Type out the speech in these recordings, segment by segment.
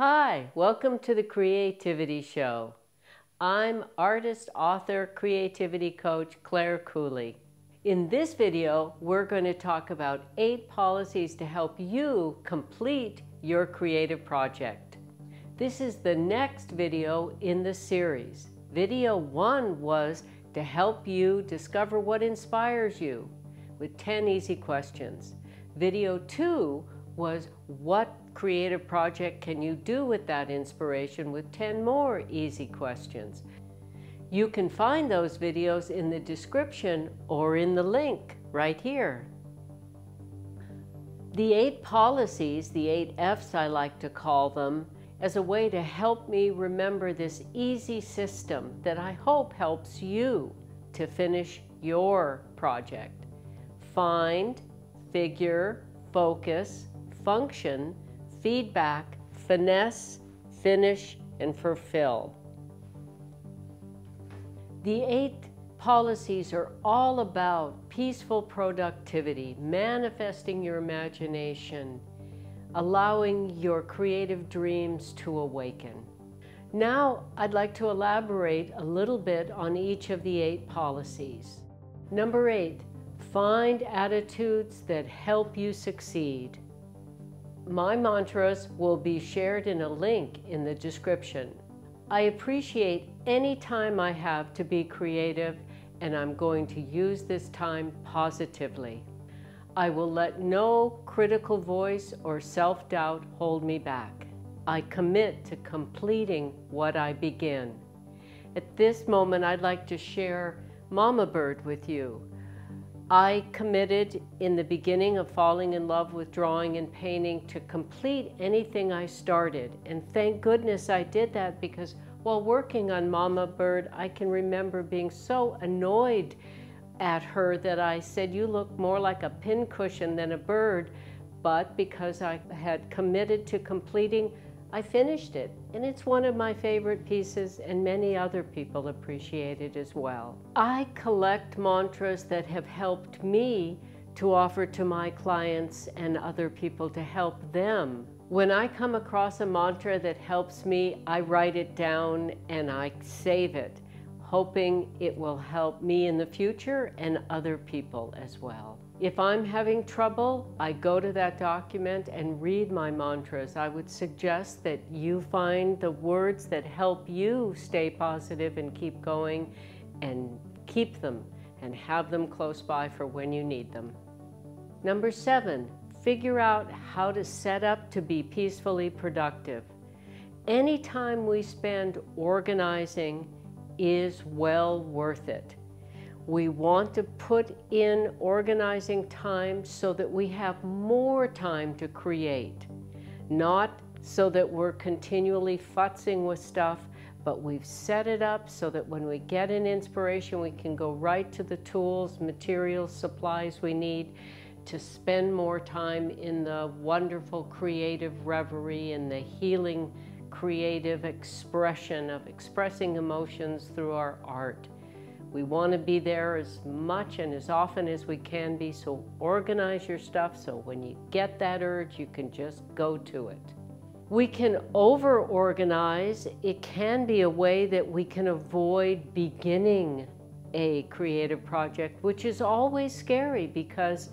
Hi, welcome to the Creativity Show. I'm artist, author, creativity coach Clare Cooley. In this video, we're going to talk about 8 policies to help you complete your creative project. This is the next video in the series. Video 1 was to help you discover what inspires you with 10 easy questions. Video 2 was what creative project can you do with that inspiration with 10 more easy questions. You can find those videos in the description or in the link right here. The 8 policies, the 8 F's I like to call them, as a way to help me remember this easy system that I hope helps you to finish your project. Find, figure, focus, function, feedback, finesse, finish, and fulfill. The 8 policies are all about peaceful productivity, manifesting your imagination, allowing your creative dreams to awaken. Now, I'd like to elaborate a little bit on each of the 8 policies. Number 8, find attitudes that help you succeed. My mantras will be shared in a link in the description. I appreciate any time I have to be creative, and I'm going to use this time positively. I will let no critical voice or self-doubt hold me back. I commit to completing what I begin. At this moment, I'd like to share Mama Bird with you. I committed in the beginning of falling in love with drawing and painting to complete anything I started. And thank goodness I did that, because while working on Mama Bird, I can remember being so annoyed at her that I said, "You look more like a pincushion than a bird." But because I had committed to completing, I finished it. And it's one of my favorite pieces, and many other people appreciate it as well. I collect mantras that have helped me to offer to my clients and other people to help them. When I come across a mantra that helps me, I write it down and I save it, hoping it will help me in the future and other people as well. If I'm having trouble, I go to that document and read my mantras. I would suggest that you find the words that help you stay positive and keep going, and keep them and have them close by for when you need them. Number 7, figure out how to set up to be peacefully productive. Anytime we spend organizing is well worth it. We want to put in organizing time so that we have more time to create, not so that we're continually futzing with stuff, but we've set it up so that when we get an inspiration, we can go right to the tools, materials, supplies we need to spend more time in the wonderful creative reverie and the healing creative expression of expressing emotions through our art. We want to be there as much and as often as we can be, so organize your stuff so when you get that urge, you can just go to it. We can over-organize. It can be a way that we can avoid beginning a creative project, which is always scary because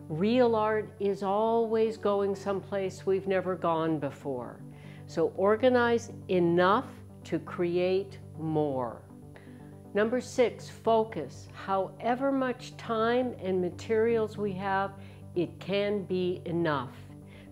real art is always going someplace we've never gone before. So organize enough to create more. Number 6, focus. However much time and materials we have, it can be enough.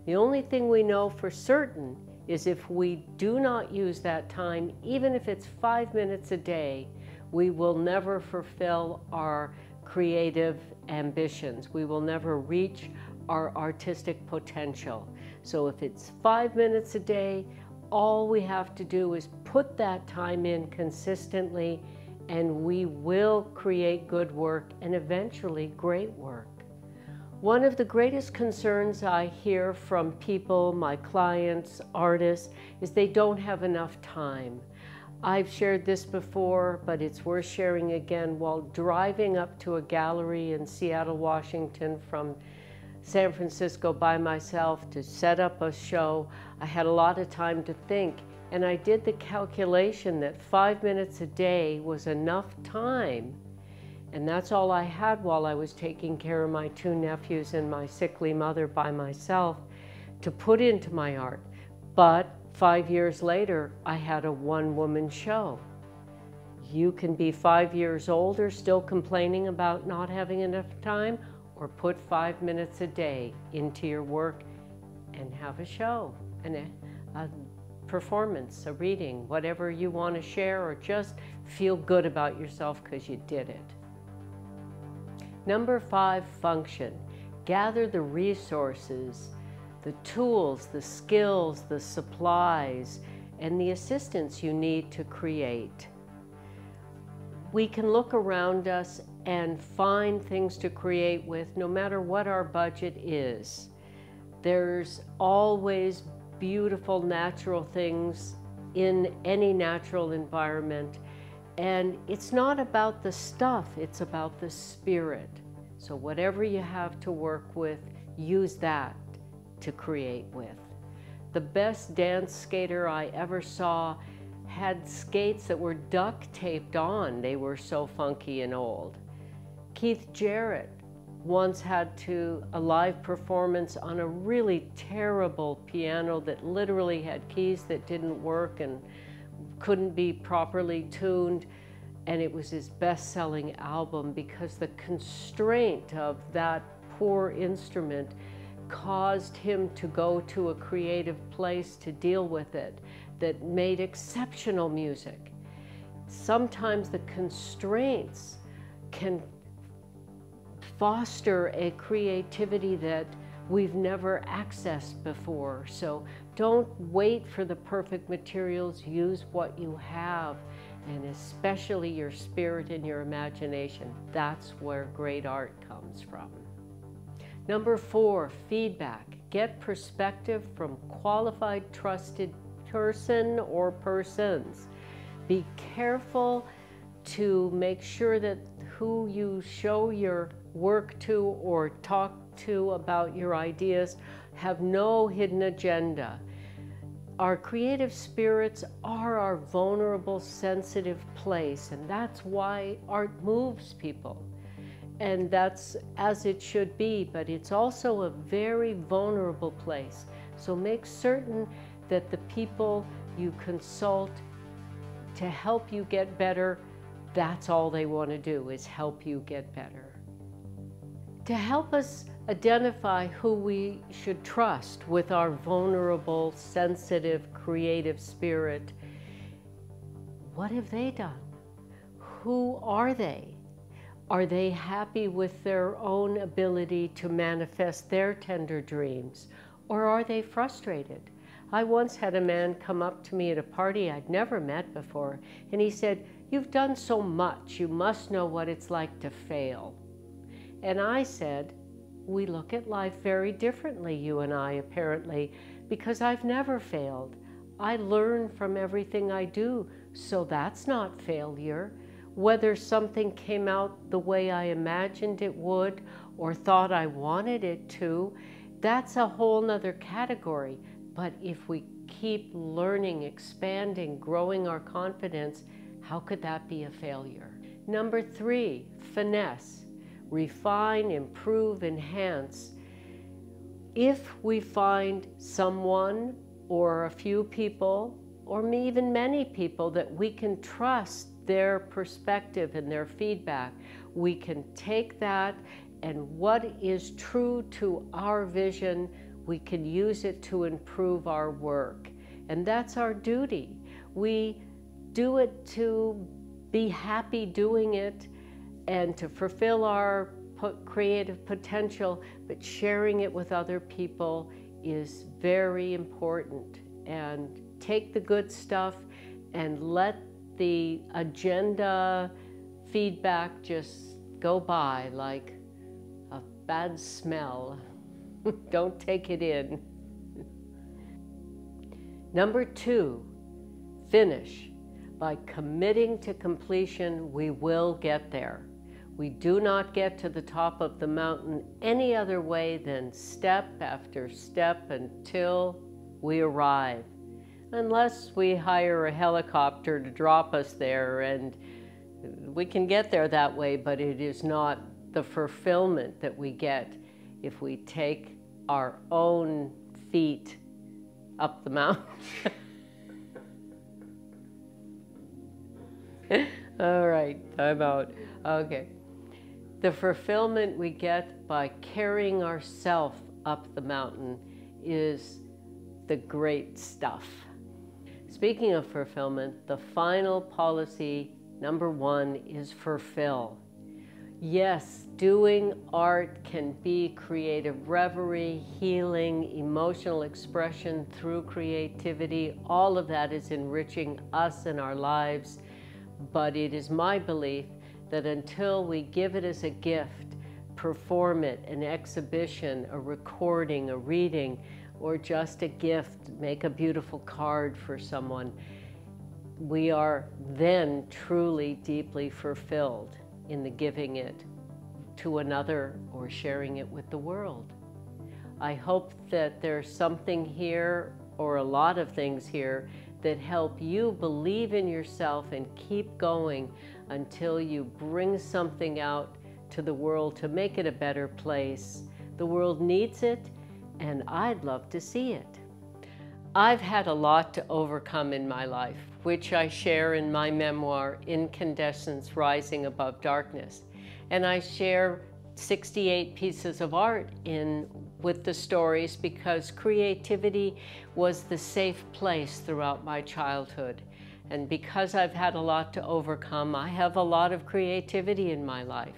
The only thing we know for certain is if we do not use that time, even if it's 5 minutes a day, we will never fulfill our creative ambitions. We will never reach our artistic potential. So if it's 5 minutes a day, all we have to do is put that time in consistently, and we will create good work and eventually great work. One of the greatest concerns I hear from people, my clients, artists, is they don't have enough time. I've shared this before, but it's worth sharing again. While driving up to a gallery in Seattle, Washington from San Francisco by myself to set up a show. I had a lot of time to think, and I did the calculation that 5 minutes a day was enough time, and that's all I had while I was taking care of my 2 nephews and my sickly mother by myself to put into my art. But 5 years later, I had a one-woman show. You can be 5 years older still complaining about not having enough time, or put 5 minutes a day into your work and have a show, and a performance, a reading, whatever you want to share, or just feel good about yourself because you did it. Number 5, function. Gather the resources, the tools, the skills, the supplies, and the assistance you need to create. We can look around us and find things to create with, no matter what our budget is. There's always beautiful natural things in any natural environment, and it's not about the stuff, it's about the spirit. So whatever you have to work with, use that to create with. The best dance skater I ever saw had skates that were duct taped on. They were so funky and old. Keith Jarrett once had a live performance on a really terrible piano that literally had keys that didn't work and couldn't be properly tuned, and it was his best-selling album because the constraint of that poor instrument caused him to go to a creative place to deal with it that made exceptional music. Sometimes the constraints can foster a creativity that we've never accessed before. So don't wait for the perfect materials, use what you have, and especially your spirit and your imagination. That's where great art comes from. Number 4, feedback. Get perspective from qualified, trusted person or persons. Be careful to make sure that who you show your work to or talk to about your ideas have no hidden agenda. Our creative spirits are our vulnerable, sensitive place, and that's why art moves people. And that's as it should be, but it's also a very vulnerable place. So make certain that the people you consult to help you get better, that's all they want to do, is help you get better. To help us identify who we should trust with our vulnerable, sensitive, creative spirit, what have they done? Who are they? Are they happy with their own ability to manifest their tender dreams? Or are they frustrated? I once had a man come up to me at a party I'd never met before, and he said, "You've done so much, you must know what it's like to fail." And I said, "We look at life very differently, you and I, apparently, because I've never failed. I learn from everything I do, so that's not failure. Whether something came out the way I imagined it would or thought I wanted it to, that's a whole nother category. But if we keep learning, expanding, growing our confidence, how could that be a failure?" Number 3, finesse. Refine, improve, enhance. If we find someone or a few people, or even many people, that we can trust their perspective and their feedback, we can take that, and what is true to our vision, we can use it to improve our work. And that's our duty. We do it to be happy doing it and to fulfill our creative potential, but sharing it with other people is very important. And take the good stuff and let the agenda feedback just go by like a bad smell. Don't take it in. Number 2, finish. By committing to completion, we will get there. We do not get to the top of the mountain any other way than step after step until we arrive. Unless we hire a helicopter to drop us there, and we can get there that way, but it is not the fulfillment that we get if we take our own feet up the mountain. All right, I'm out. Okay. The fulfillment we get by carrying ourselves up the mountain is the great stuff. Speaking of fulfillment, the final policy, number 1, is fulfill. Yes, doing art can be creative reverie, healing, emotional expression through creativity. All of that is enriching us and our lives. But it is my belief that until we give it as a gift, perform it, an exhibition, a recording, a reading, or just a gift, make a beautiful card for someone, we are then truly deeply fulfilled in the giving it to another or sharing it with the world. I hope that there's something here, or a lot of things here, that help you believe in yourself and keep going until you bring something out to the world to make it a better place. The world needs it, and I'd love to see it. I've had a lot to overcome in my life, which I share in my memoir, Incandescence, Rising Above Darkness. And I share 68 pieces of art with the stories because creativity was the safe place throughout my childhood. And because I've had a lot to overcome, I have a lot of creativity in my life.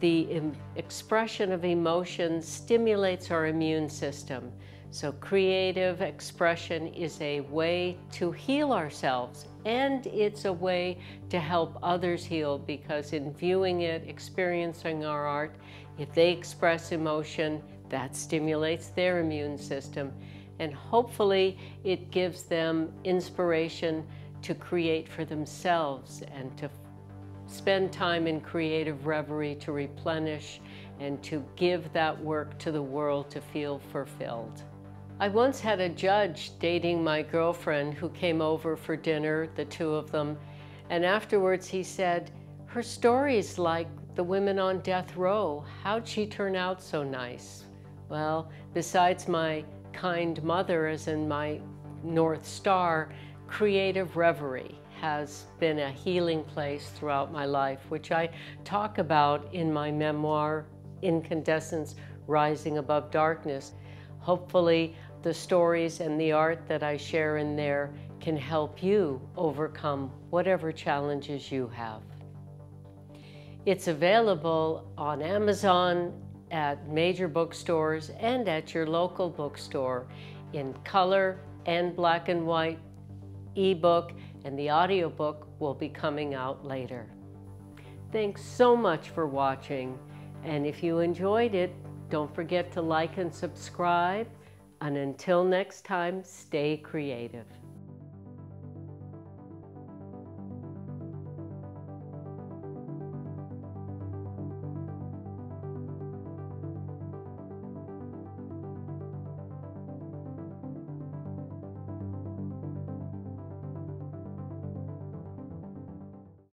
The expression of emotions stimulates our immune system. So creative expression is a way to heal ourselves, and it's a way to help others heal, because in viewing it, experiencing our art, if they express emotion, that stimulates their immune system. And hopefully it gives them inspiration to create for themselves and to spend time in creative reverie, to replenish and to give that work to the world to feel fulfilled. I once had a judge dating my girlfriend who came over for dinner, the two of them, and afterwards he said, "Her story's like the women on death row. How'd she turn out so nice?" Well, besides my kind mother, as in my North Star, creative reverie has been a healing place throughout my life, which I talk about in my memoir, Incandescence, Rising Above Darkness. Hopefully, the stories and the art that I share in there can help you overcome whatever challenges you have. It's available on Amazon, at major bookstores, and at your local bookstore in color and black and white, ebook, and the audiobook will be coming out later. Thanks so much for watching, and if you enjoyed it, don't forget to like and subscribe. And until next time, stay creative.